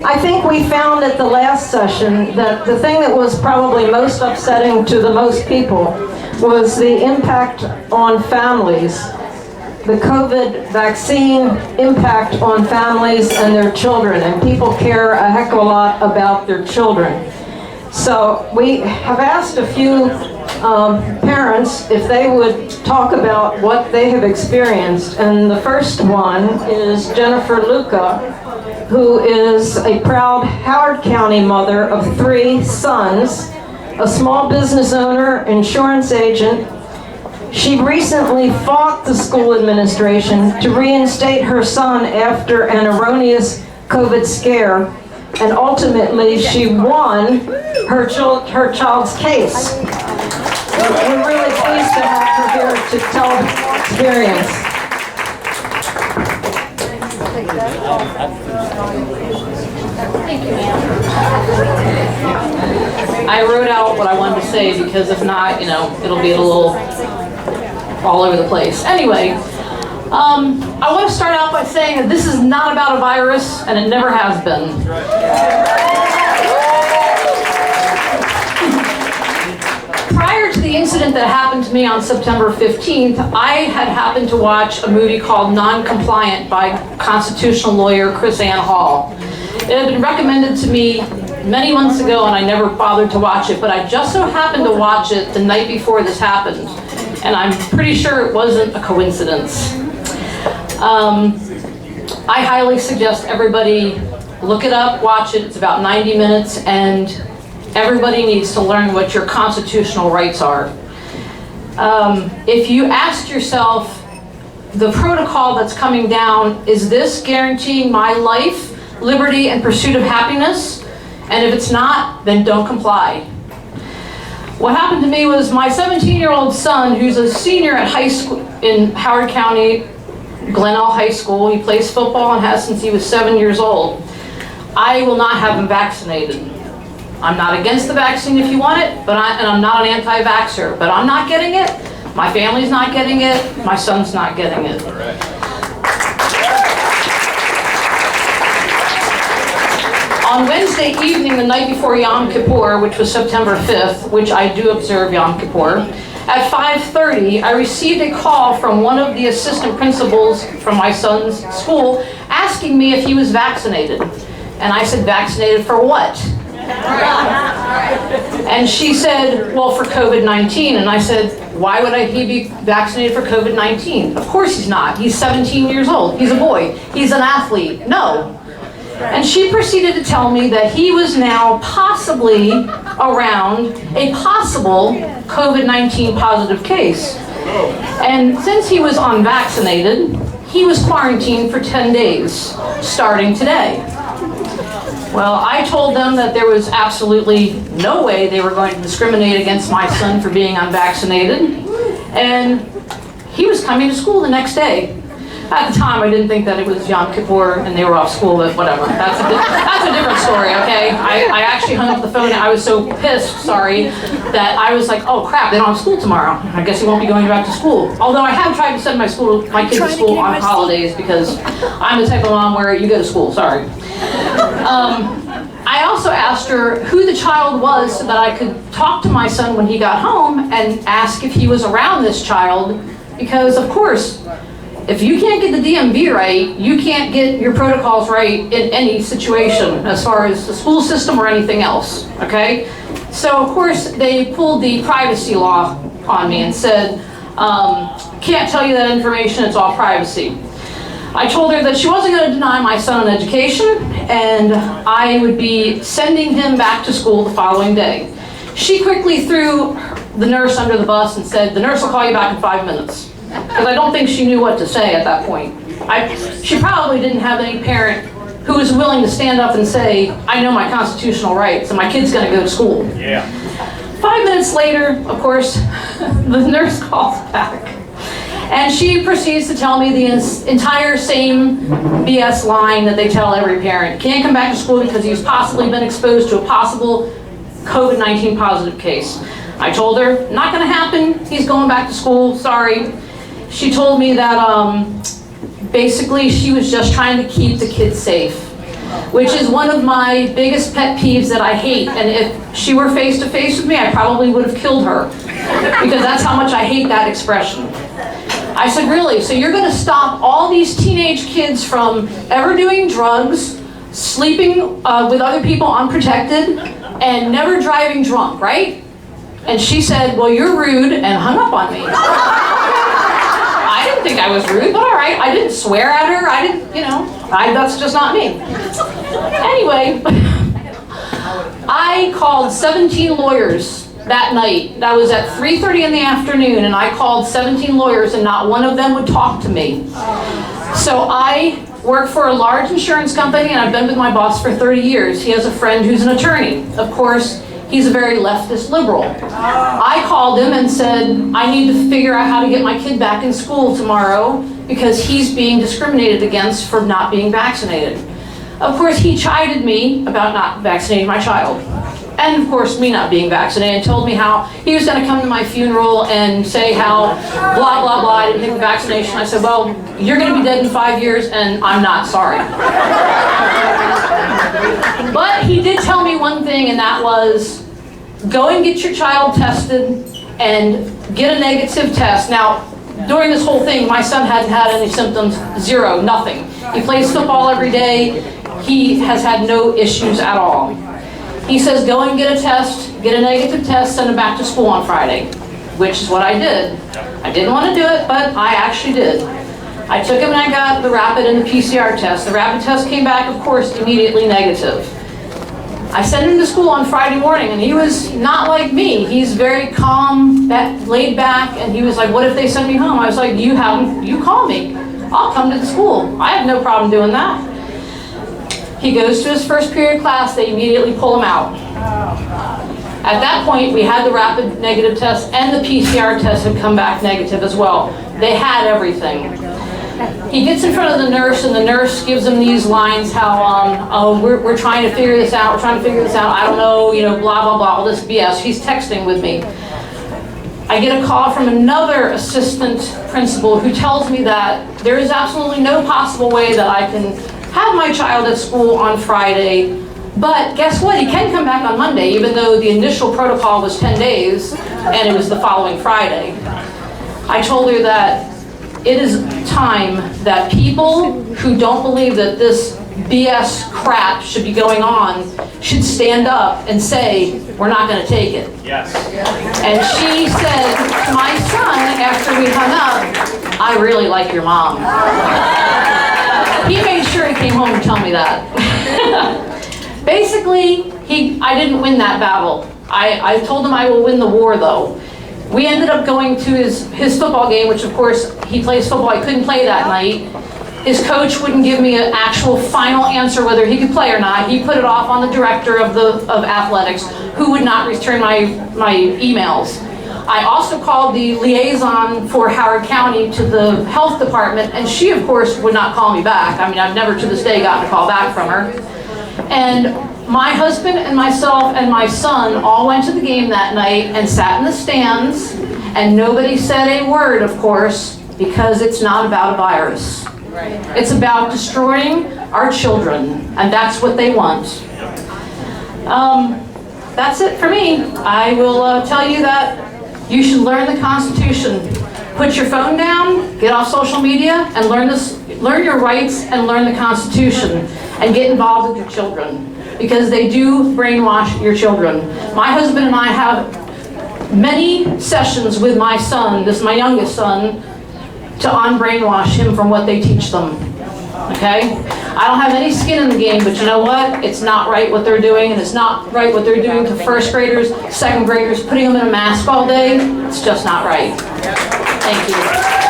I think we found at the last session that the thing that was probably most upsetting to the most people was the impact on families, the COVID vaccine impact on families and their children, and people care a heck of a lot about their children. So we have asked a few parents if they would talk about what they have experienced, and the first one is Jennifer Luca, who is a proud Howard County mother of 3 sons, a small business owner, insurance agent. She recently fought the school administration to reinstate her son after an erroneous COVID scare, and ultimately she won her child's case. We're really pleased to have her here to tell her experience. I wrote out what I wanted to say because if not, it'll be a little all over the place. Anyway, I want to start out by saying that this is not about a virus, and it never has been. Prior to the incident that happened to me on September 15th, I had happened to watch a movie called Non-Compliant by constitutional lawyer Chris Ann Hall. It had been recommended to me many months ago, and I never bothered to watch it, but I just so happened to watch it the night before this happened, and I'm pretty sure it wasn't a coincidence. I highly suggest everybody look it up, watch it. It's about 90 minutes, and everybody needs to learn what your constitutional rights are. If you ask yourself, the protocol that's coming down, is this guaranteeing my life, liberty, and pursuit of happiness? And if it's not, then don't comply. What happened to me was my 17-year-old son, who's a senior at high school in Howard County, Glenelg High School. He plays football and has since he was 7 years old. I will not have him vaccinated. I'm not against the vaccine if you want it, and I'm not an anti-vaxxer, but I'm not getting it. My family's not getting it. My son's not getting it. On Wednesday evening, the night before Yom Kippur, which was September 5th, which I do observe Yom Kippur, at 5:30, I received a call from one of the assistant principals from my son's school asking me if he was vaccinated. And I said, vaccinated for what? And she said, well, for COVID-19. And I said, why would he be vaccinated for COVID-19? Of course he's not. He's 17 years old. He's a boy. He's an athlete. No. And she proceeded to tell me that he was now possibly around a possible COVID-19 positive case. And since he was unvaccinated, he was quarantined for 10 days, starting today. Well, I told them that there was absolutely no way they were going to discriminate against my son for being unvaccinated, and he was coming to school the next day. At the time, I didn't think that it was Yom Kippur and they were off school, but whatever. That's a different story, okay? I actually hung up the phone and I was so pissed, that I was like, oh crap, they don't have school tomorrow. I guess he won't be going back to school. Although I have tried to send my kids to school on holidays because I'm the type of mom where you go to school, sorry. I also asked her who the child was so that I could talk to my son when he got home and ask if he was around this child, because of course, if you can't get the DMV right, you can't get your protocols right in any situation as far as the school system or anything else, okay? So of course, they pulled the privacy law on me and said, can't tell you that information, it's all privacy. I told her that she wasn't going to deny my son an education, and I would be sending him back to school the following day. She quickly threw the nurse under the bus and said, the nurse will call you back in 5 minutes. Because I don't think she knew what to say at that point. She probably didn't have any parent who was willing to stand up and say, I know my constitutional rights and my kid's going to go to school. Yeah. 5 minutes later, of course, the nurse calls back. And she proceeds to tell me the entire same BS line that they tell every parent. Can't come back to school because he's possibly been exposed to a possible COVID-19 positive case. I told her, not going to happen. He's going back to school. Sorry. She told me that basically she was just trying to keep the kids safe. which is one of my biggest pet peeves that I hate. And if she were face to face with me, I probably would have killed her, because that's how much I hate that expression. I said, really? So you're going to stop all these teenage kids from ever doing drugs, sleeping with other people unprotected, and never driving drunk, right? And she said, well, you're rude, and hung up on me. I didn't think I was rude, but all right. I didn't swear at her. I didn't, that's just not me. Anyway, I called 17 lawyers that night. That was at 3:30 in the afternoon, and I called 17 lawyers, and not one of them would talk to me. So I work for a large insurance company, and I've been with my boss for 30 years. He has a friend who's an attorney. Of course, he's a very leftist liberal. I called him and said, I need to figure out how to get my kid back in school tomorrow because he's being discriminated against for not being vaccinated. Of course, he chided me about not vaccinating my child. And of course, me not being vaccinated, and told me how he was going to come to my funeral and say how blah, blah, blah, I didn't take the vaccination. I said, well, you're going to be dead in 5 years, and I'm not sorry. But he did tell me one thing, and that was, go and get your child tested and get a negative test. Now, during this whole thing, my son hadn't had any symptoms, zero, nothing. He plays football every day. He has had no issues at all. He says, go and get a test, get a negative test, send him back to school on Friday, which is what I did. I didn't want to do it, but I actually did. I took him and I got the rapid and the PCR test. The rapid test came back, of course, immediately negative. I sent him to school on Friday morning, and he was not like me. He's very calm, laid back, and he was like, what if they send me home? I was like, you call me. I'll come to the school. I have no problem doing that. He goes to his first period class, they immediately pull him out. At that point, we had the rapid negative test, and the PCR test had come back negative as well. They had everything. He gets in front of the nurse, and the nurse gives him these lines how, oh, we're trying to figure this out, I don't know, blah, blah, blah, all this BS. He's texting with me. I get a call from another assistant principal who tells me that there is absolutely no possible way that I can have my child at school on Friday, but guess what? He can come back on Monday, even though the initial protocol was 10 days, and it was the following Friday. I told her that it is time that people who don't believe that this BS crap should be going on should stand up and say, we're not going to take it. Yes. And she said to my son, after we hung up, I really like your mom. He made sure he came home to tell me that. Basically, I didn't win that battle. I told him I will win the war, though. We ended up going to his football game, which of course, he plays football. I couldn't play that night. His coach wouldn't give me an actual final answer whether he could play or not. He put it off on the director of athletics, who would not return my emails. I also called the liaison for Howard County to the health department, and she, of course, would not call me back. I mean, I've never to this day gotten a call back from her. And my husband and myself and my son all went to the game that night and sat in the stands, and nobody said a word, of course, because it's not about a virus. It's about destroying our children, and that's what they want. That's it for me. I will tell you that you should learn the Constitution. Put your phone down, get off social media, and learn your rights and learn the Constitution, and get involved with your children, because they do brainwash your children. My husband and I have many sessions with my son, this is my youngest son, to unbrainwash him from what they teach them, okay? I don't have any skin in the game, but you know what? It's not right what they're doing, and it's not right what they're doing to first graders, second graders, putting them in a mask all day. It's just not right. Thank you.